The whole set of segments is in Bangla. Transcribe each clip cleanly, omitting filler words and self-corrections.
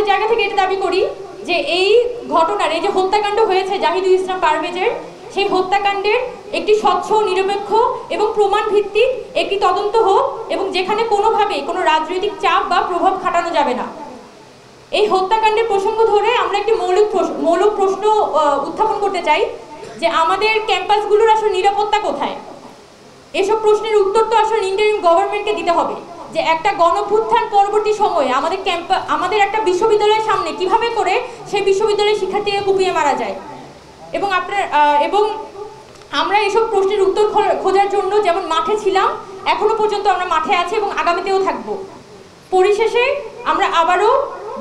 আমাদের জায়গা থেকে এটা দাবি করি যে এই ঘটনার, এই যে হত্যাকাণ্ড হয়েছে জাহিদুল ইসলাম পারভেজের, সেই হত্যাকাণ্ডের একটি স্বচ্ছ, নিরপেক্ষ এবং প্রমাণ ভিত্তিক একটি তদন্ত হোক, এবং যেখানে কোনোভাবেই কোনো রাজনৈতিক চাপ বা প্রভাব খাটানো যাবে না। এই হত্যাকাণ্ডের প্রসঙ্গ ধরে আমরা একটি মৌলিক প্রশ্ন উত্থাপন করতে চাই যে আমাদের ক্যাম্পাসগুলোর আসলে নিরাপত্তা কোথায়। এসব প্রশ্নের উত্তর তো আসলে ইন্টারিম গভর্নমেন্টকে দিতে হবে, যে একটা গণঅভ্যুত্থান পরবর্তী সময়ে আমাদের একটা বিশ্ববিদ্যালয়ের সামনে কিভাবে করে সেই বিশ্ববিদ্যালয়ের শিক্ষার্থীকে কুপিয়ে মারা যায়। এবং আমরা এসব প্রশ্নের উত্তর খোঁজার জন্য যেমন মাঠে ছিলাম, এখনো পর্যন্ত আমরা মাঠে আছি এবং আগামীতেও থাকব। পরিশেষে আমরা আবারও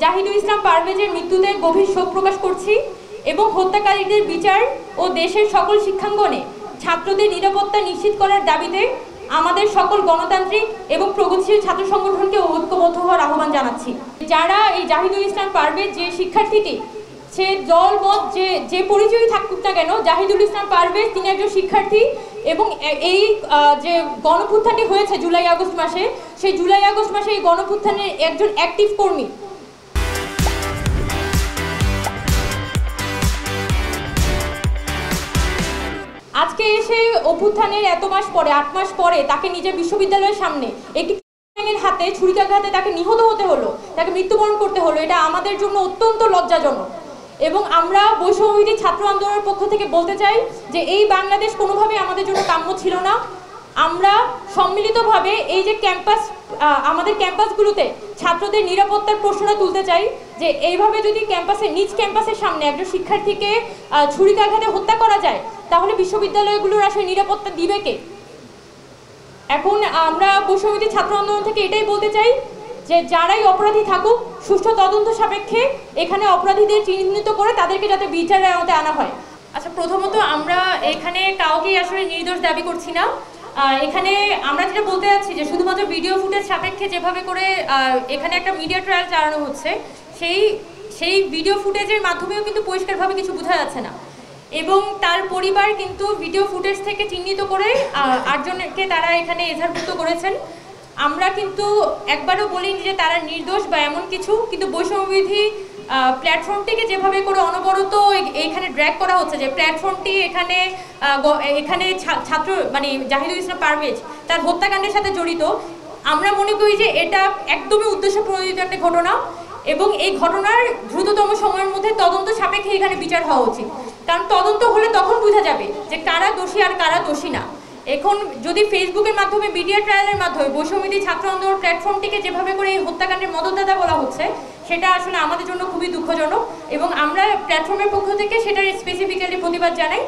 জাহিদুল ইসলাম পারভেজের মৃত্যুতে গভীর শোক প্রকাশ করছি এবং হত্যাকারীদের বিচার ও দেশের সকল শিক্ষাঙ্গনে ছাত্রদের নিরাপত্তা নিশ্চিত করার দাবিতে আমাদের সকল গণতান্ত্রিক এবং প্রগতিশীল ছাত্র সংগঠনকে ঐক্যবদ্ধ হওয়ার আহ্বান জানাচ্ছি। যারা এই জাহিদুল ইসলাম পারভেজ, যে শিক্ষার্থীটি, সে দল মত যে পরিচয়ই থাকুক না কেন, জাহিদুল ইসলাম পারভেজ তিনি একজন শিক্ষার্থী এবং এই যে গণঅভ্যুত্থানটি হয়েছে জুলাই আগস্ট মাসে, সেই জুলাই আগস্ট মাসে এই গণঅভ্যুত্থানের একজন অ্যাক্টিভ কর্মী। আজকে এসে অভ্যুত্থানের এত মাস পরে, 8 মাস পরে, তাকে নিজের বিশ্ববিদ্যালয়ের সামনে একটি হাতে ছুরিকাঘাতে তাকে নিহত হতে হলো, তাকে মৃত্যুবরণ করতে হলো। এটা আমাদের জন্য অত্যন্ত লজ্জাজনক এবং আমরা বৈষম্যবিরোধী ছাত্র আন্দোলনের পক্ষ থেকে বলতে চাই যে এই বাংলাদেশ কোনোভাবে আমাদের জন্য কাম্য ছিল না। আমরা সম্মিলিতভাবে এই যে আমাদের ক্যাম্পাসগুলোতে ছাত্রদের নিরাপত্তার প্রশ্নটা তুলতে চাই যে এইভাবে যদি নিজ ক্যাম্পাসের সামনে একজন শিক্ষার্থীকে ছুরিকাঘাতে হত্যা করা যায়, তাহলে বিশ্ববিদ্যালয়গুলোর আসলে নিরাপত্তা দিবে কে? এখন আমরা বৈষম্যবিরোধী ছাত্র আন্দোলন থেকে এটাই বলতে চাই যে যারাই অপরাধী থাকুক, সুষ্ঠু তদন্ত সাপেক্ষে এখানে অপরাধীদের চিহ্নিত করে তাদেরকে যাতে বিচারের আওতায় আনা হয়। আচ্ছা, প্রথমত আমরা এখানে কাউকেই আসলে নির্দোষ দাবি করছি না। এখানে আমরা যেটা বলতে যাচ্ছি যে শুধুমাত্র ভিডিও ফুটেজ সাপেক্ষে যেভাবে করে এখানে একটা মিডিয়া ট্রায়াল চালানো হচ্ছে, সেই ভিডিও ফুটেজের মাধ্যমেও কিন্তু পরিষ্কারভাবে কিছু বোঝা যাচ্ছে না। এবং তার পরিবার কিন্তু ভিডিও ফুটেজ থেকে চিহ্নিত করে 8 জনকে তারা এখানে এজাহারভুক্ত করেছেন। আমরা কিন্তু একবারও বলিনি যে তারা নির্দোষ বা এমন কিছু, কিন্তু বৈষম্যবিরোধী প্ল্যাটফর্মটিকে যেভাবে করে অনবরত এইখানে ড্র্যাগ করা হচ্ছে, যে প্ল্যাটফর্মটি এখানে ছাত্র মানে জাহিদুল ইসলাম পারভেজ তার হত্যাকাণ্ডের সাথে জড়িত, আমরা মনে করি যে এটা একদমই উদ্দেশ্য প্রণোদিত একটা ঘটনা এবং এই ঘটনার দ্রুততম সময়ের মধ্যে তদন্ত সাপেক্ষে এখানে বিচার হওয়া উচিত। কারণ তদন্ত হলে তখন বোঝা যাবে যে কারা দোষী আর কারা দোষী না। এখন যদি ফেসবুকের মাধ্যমে, মিডিয়া ট্রায়ালের মাধ্যমে বৈষম্যবিরোধী ছাত্র আন্দোলন প্ল্যাটফর্মটিকে যেভাবে করে এই হত্যাকাণ্ডের মদতদাতা বলা হচ্ছে, সেটা আসলে আমাদের জন্য খুবই দুঃখজনক এবং আমরা প্ল্যাটফর্মের পক্ষ থেকে সেটার স্পেসিফিক্যালি প্রতিবাদ জানাই।